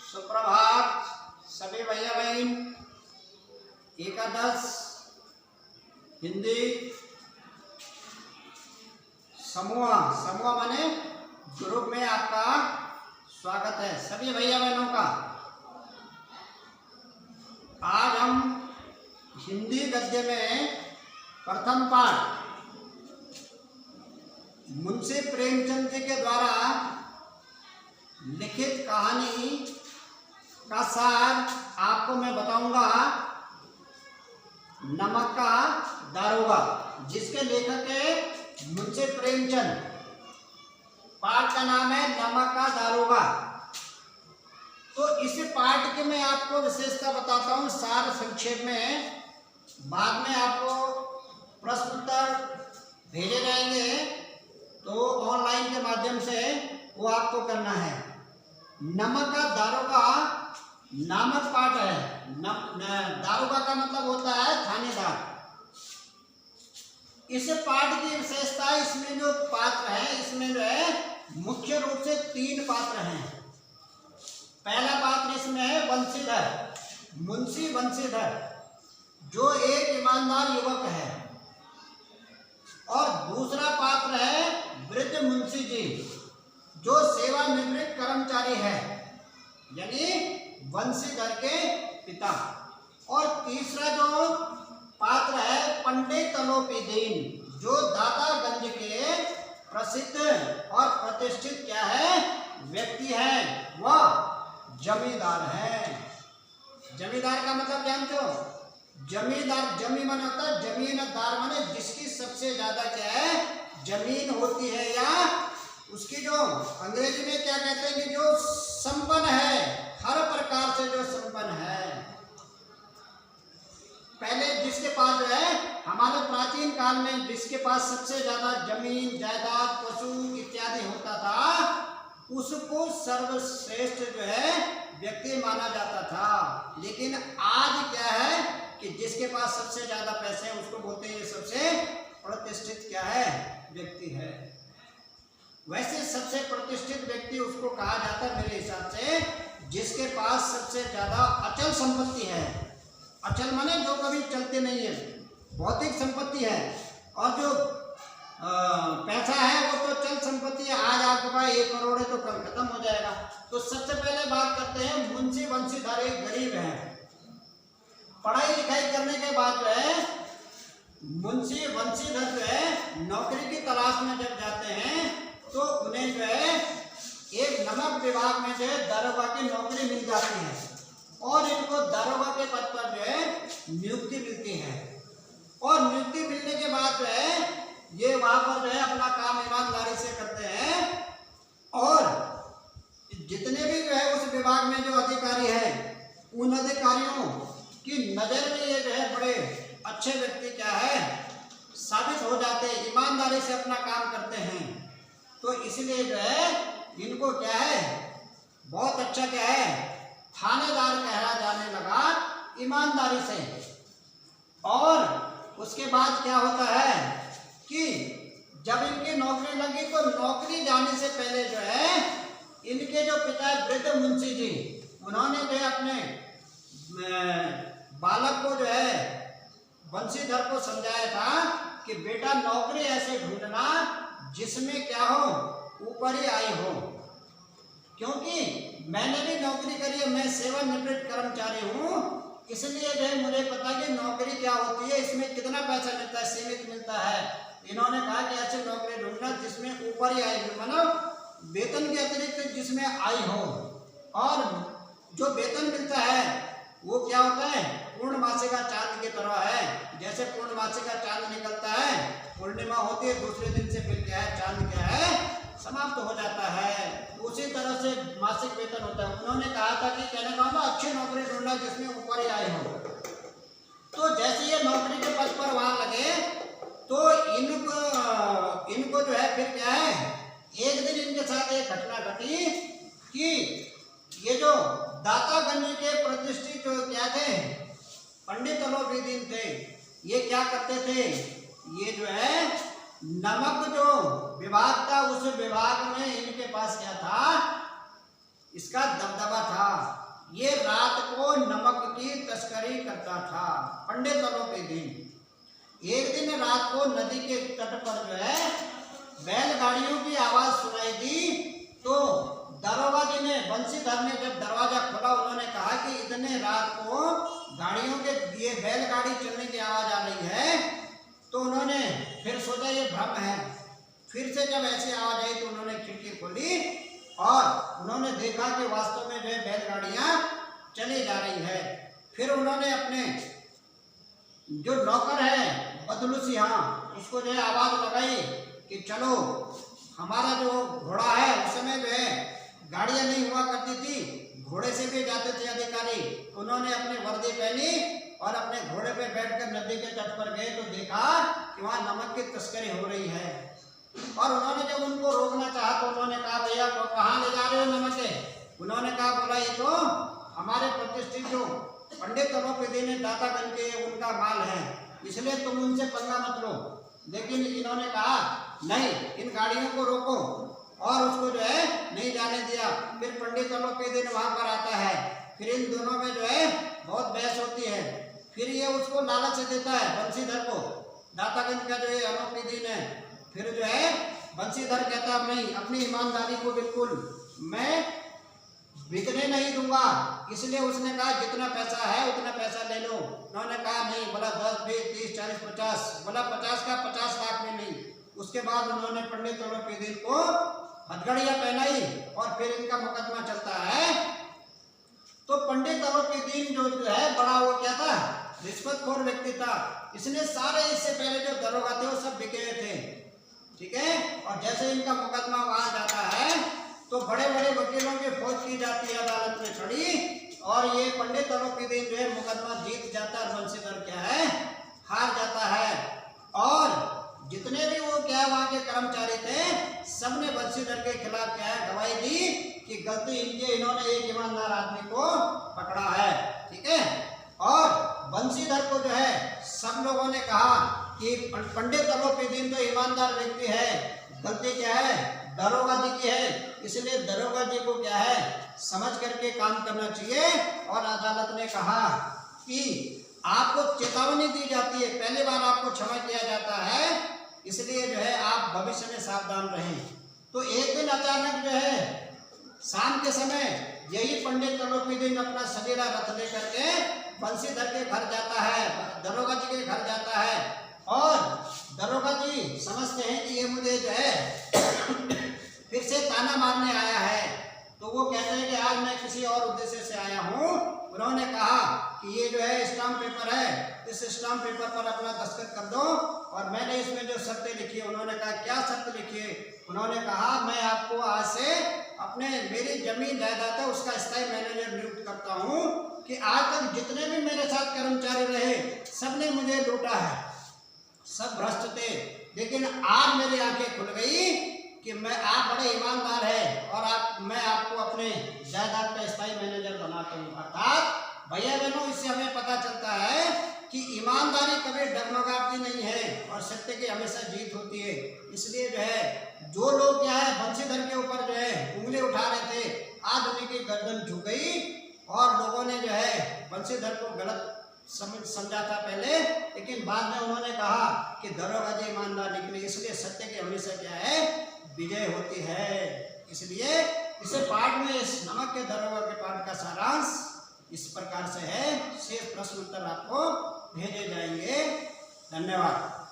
सुप्रभात सभी भैया बहन। एकादश हिंदी समूह माने ग्रुप में आपका स्वागत है सभी भैया बहनों का। आज हम हिंदी गद्य में प्रथम पाठ मुंशी प्रेमचंद जी के द्वारा लिखित कहानी का सार आपको मैं बताऊंगा। नमक का दारोगा, जिसके लेखक है मुंशी प्रेमचंद। पाठ का नाम है नमक का दारोगा। तो इस पाठ के मैं आपको विशेषता बताता हूँ सार संक्षेप में। बाद में आपको प्रश्न उत्तर भेजे जाएंगे, तो ऑनलाइन के माध्यम से वो आपको करना है। नमक का दारोगा नामक पाठ है। दारोगा का मतलब होता है थानेदार। इस पाठ की विशेषता, इसमें जो पात्र है, इसमें जो है मुख्य रूप से 3 पात्र हैं। पहला पात्र इसमें है वंशीधर, मुंशी वंशीधर, जो एक ईमानदार युवक है। और दूसरा पात्र है वृद्ध मुंशी जी, जो सेवानिवृत्त कर्मचारी है, यानी वंशीधर के पिता। और तीसरा जो पात्र है पंडित तलोपीदीन, जो दातागंज के प्रसिद्ध और प्रतिष्ठित क्या है व्यक्ति है, वह जमींदार है। जमींदार का मतलब जानते हो? जमींदार, जमी माने होता है जमीनदार, माने जिसकी सबसे ज्यादा क्या है जमीन होती है, या उसकी जो अंग्रेजी में क्या कहते हैं कि जो संपन्न है, हर प्रकार से जो संपन्न है। पहले जिसके पास जो है, हमारे प्राचीन काल में जिसके पास सबसे ज्यादा जमीन जायदाद पशु इत्यादि होता था, उसको सर्वश्रेष्ठ जो है व्यक्ति माना जाता था। लेकिन आज क्या है कि जिसके पास सबसे ज्यादा पैसे हैं उसको बोलते हैं ये सबसे प्रतिष्ठित क्या है व्यक्ति है। वैसे सबसे प्रतिष्ठित व्यक्ति उसको कहा जाता है मेरे हिसाब से, जिसके पास सबसे ज्यादा अचल संपत्ति है। अचल माने जो कभी चलते नहीं है, भौतिक संपत्ति है। और जो पैसा है वो तो चल संपत्ति है। आज आपके पास 1 करोड़ है तो कल खत्म हो जाएगा। तो सबसे पहले बात करते हैं मुंशी वंशीधर एक गरीब है। पढ़ाई लिखाई करने के बाद जो है मुंशी वंशीधर जो है नौकरी की तलाश में जब जाते हैं, तो उन्हें जो है एक नमक विभाग में जो है दारोगा की नौकरी मिल जाती है। और इनको दारोगा के पद पर जो है नियुक्ति मिलती है। और नियुक्ति मिलने के बाद जो है ये वहां पर जो है अपना काम ईमानदारी से करते हैं। और जितने भी जो है उस विभाग में जो अधिकारी है, उन अधिकारियों की नजर में ये जो है बड़े अच्छे व्यक्ति क्या है साबित हो जाते हैं, ईमानदारी से अपना काम करते हैं। तो इसलिए जो है इनको क्या है बहुत अच्छा क्या है थानेदार कहा जाने लगा, ईमानदारी से। और उसके बाद क्या होता है कि जब इनकी नौकरी लगी, तो नौकरी जाने से पहले जो है इनके जो पिता वृद्ध मुंशी जी, उन्होंने जो है अपने बालक को जो है वंशीधर को समझाया था कि बेटा नौकरी ऐसे ढूंढना जिसमें क्या हो ऊपरी आय हो, क्योंकि मैंने भी नौकरी करी है, मैं सेवानिवृत्त कर्मचारी हूँ, इसलिए जो है मुझे पता कि नौकरी क्या होती है, इसमें कितना पैसा मिलता है, सीमित मिलता है। इन्होंने कहा कि ऐसी नौकरी ढूंढना जिसमें ऊपरी आय हो, मतलब वेतन के अतिरिक्त जिसमें आय हो। और जो वेतन मिलता है वो क्या होता है पूर्णमासी का चांद की तरह है। जैसे पूर्णमासी का चांद निकलता है, पूर्णिमा होती है, दूसरे दिन से फिर क्या है चांद क्या है समाप्त हो जाता है। उसी तरह से मासिक वेतन होता है। उन्होंने कहा था कि कहने का मतलब अच्छी नौकरी ढूंढना जिसमें ऊपर ही आय हो। तो जैसे ये नौकरी के पद पर वहां लगे, तो इनको जो है फिर क्या है एक दिन इनके साथ एक घटना घटी कि ये जो दातागंज के प्रतिष्ठित जो क्या थे पंडित तलोपीदीन थे, ये क्या करते थे, ये जो है नमक जो विभाग था, उस विभाग में इनके पास क्या था, इसका दबदबा था। ये रात को नमक की तस्करी करता था। पंडितों के दिन एक दिन रात को नदी के तट पर जो है बैलगाड़ियों की आवाज सुनाई दी। तो दरोगा जी ने, बंसीधर ने जब दरवाजा खोला, उन्होंने कहा कि इतने रात को गाड़ियों के ये बैलगाड़ी चलने की आवाज आ रही है। तो उन्होंने फिर सोचा ये भ्रम है। फिर से जब ऐसी आवाज आई तो उन्होंने खिड़की खोली और उन्होंने देखा कि वास्तव में जो है बैलगाड़ियां चली जा रही है। फिर उन्होंने अपने जो नौकर है बदलू सिंह, उसको जो है आवाज लगाई कि चलो, हमारा जो घोड़ा है उस समय जो है गाड़ियां नहीं हुआ करती थी, घोड़े से भी जाते थे अधिकारी। उन्होंने अपनी वर्दी पहनी और अपने घोड़े पे बैठकर नदी के तट पर गए तो देखा कि वहां नमक की तस्करी हो रही है। और उन्होंने जब उनको रोकना चाहा तो उन्होंने कहा, भैया वो कहाँ ले जा रहे हो नमक है? उन्होंने कहा, बोला ये तो हमारे प्रतिष्ठित जो पंडित तलोपीदी ने दातागंज के उनका माल है, इसलिए तुम उनसे पंगा मत लो। लेकिन इन्होंने कहा नहीं, इन गाड़ियों को रोको, और उसको जो है नहीं जाने दिया। फिर पंडित तलोपीदी ने वहां पर आता है, फिर इन दोनों में जो है बहुत बहस होती है। फिर ये उसको लालच देता है बंसीधर को, दातागंज का जो है अलोपीदी ने। फिर जो है बंसीधर कहता है नहीं, अपनी ईमानदारी को बिल्कुल मैं बिकने नहीं दूंगा। इसलिए उसने कहा जितना पैसा है उतना पैसा ले लो। उन्होंने कहा नहीं, बोला 10, 20, 30, 40, 50, बोला 50 का 50 लाख में नहीं। उसके बाद उन्होंने पंडित तलोपीदी को हथकड़ियां पहनाई और फिर इनका मुकदमा चलता है। तो पंडित तलोपीदी जो है बड़ा वो क्या था, रिश्वतखोर व्यक्ति था। इसने सारे इससे पहले जो दरोगा थे वो सब बिके हुए थे, ठीक है। और जैसे इनका मुकदमा वहां जाता है तो बड़े बड़े वकीलों की फौज की जाती है अदालत में खड़ी, और ये पंडित तलोपीदी जो है मुकदमा जीत जाता है। बंसीधर क्या है, हार जाता है। और जितने भी वो क्या वहां के कर्मचारी थे, सबने बंसीधर के खिलाफ क्या है गवाही दी कि गलती इनकी, इन्होंने एक ईमानदार आदमी को पकड़ा है, ठीक है। और बंसीधर को जो है सब लोगों ने कहा कि पंडित तलोपीदी तो ईमानदार व्यक्ति है, गलती क्या है दरोगा जी की है, इसलिए दरोगा जी को क्या है समझ करके काम करना चाहिए। और अदालत ने कहा कि आपको चेतावनी दी जाती है, पहली बार आपको क्षमा किया जाता है, इसलिए जो है आप भविष्य में सावधान रहें। तो एक दिन अचानक जो है शाम के समय यही पंडित तलोपीदी अपना सवेरा रथ लेकर के बंसीधर के घर जाता है, दरोगा जी के घर जाता है। और दरोगा जी समझते हैं कि ये मुझे जो है फिर से ताना मारने आया है। तो वो कहते हैं कि आज मैं किसी और उद्देश्य से आया हूँ। उन्होंने कहा कि ये जो है स्टाम्प पेपर है, इस स्टाम्प पेपर पर अपना दस्तखत कर दो। और मैंने इसमें जो शर्तें लिखी है, उन्होंने कहा क्या शर्त लिखी है? उन्होंने कहा मैं आपको आज से अपने मेरी जमीन जायदाद है उसका स्थायी मैनेजर नियुक्त करता हूँ कि आज तक जितने भी मेरे साथ कर्मचारी रहे सबने मुझे लूटा है, सब भ्रष्ट थे। लेकिन आज मेरी आंखें खुल गई कि आप बड़े ईमानदार हैं और मैं आपको अपने जायदाद का स्थायी मैनेजर बनाता हूँ। अर्थात भैया बहनों, इससे हमें पता चलता है कि ईमानदारी कभी डगमगाती नहीं है और सत्य की हमेशा जीत होती है। इसलिए जो है जो लोग क्या है बंसीधर के ऊपर जो है उंगली उठा रहे थे, आज उन्हीं की गर्दन झुक गई। और लोगों ने जो है बंसीधर को गलत समझा था पहले, लेकिन बाद में उन्होंने कहा कि दरोगा जी ईमानदार निकले, इसलिए सत्य की हमेशा क्या है विजय होती है। इसलिए इस पाठ में, इस नमक के दरोगा के पाठ का सारांश इस प्रकार से है। शेष प्रश्न उत्तर आपको भेजे जाएंगे। धन्यवाद।